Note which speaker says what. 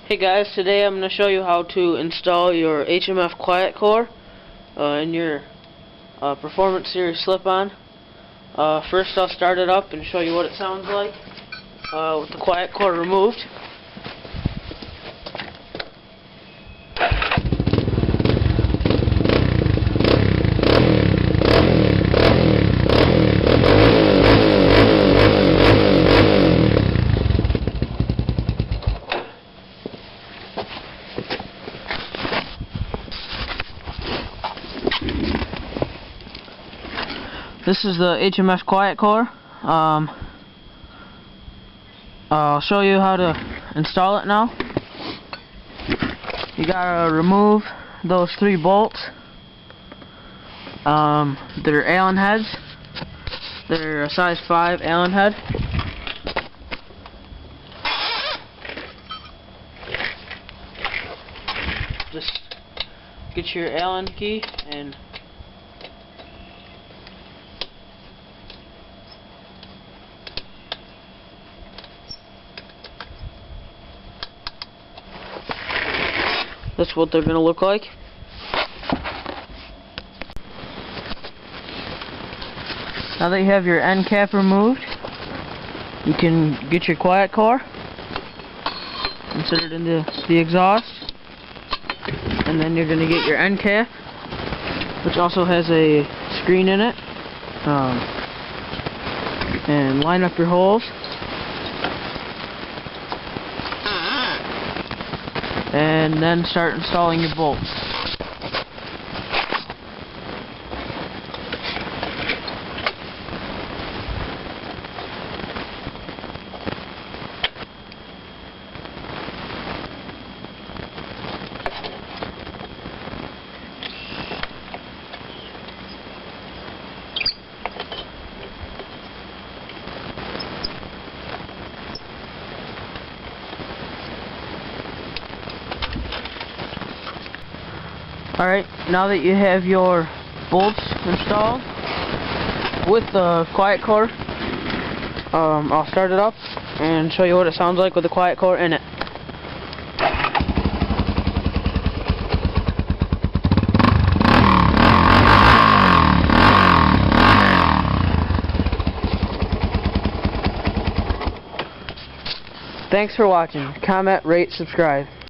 Speaker 1: Hey guys, today I'm going to show you how to install your HMF quiet core in your Performance Series slip-on. First I'll start it up and show you what it sounds like with the quiet core removed. This is the HMF quiet core. I'll show you how to install it now. You gotta remove those 3 bolts. They're Allen heads. They're a size 5 Allen head. Just get your Allen key and that's what they're going to look like. Now that you have your end cap removed, you can get your quiet core, insert it into the exhaust, and then you're going to get your end cap, which also has a screen in it, and line up your holes. And then start installing your bolts. Alright, now that you have your bolts installed with the quiet core, I'll start it up and show you what it sounds like with the quiet core in it. Thanks for watching. Comment, rate, subscribe.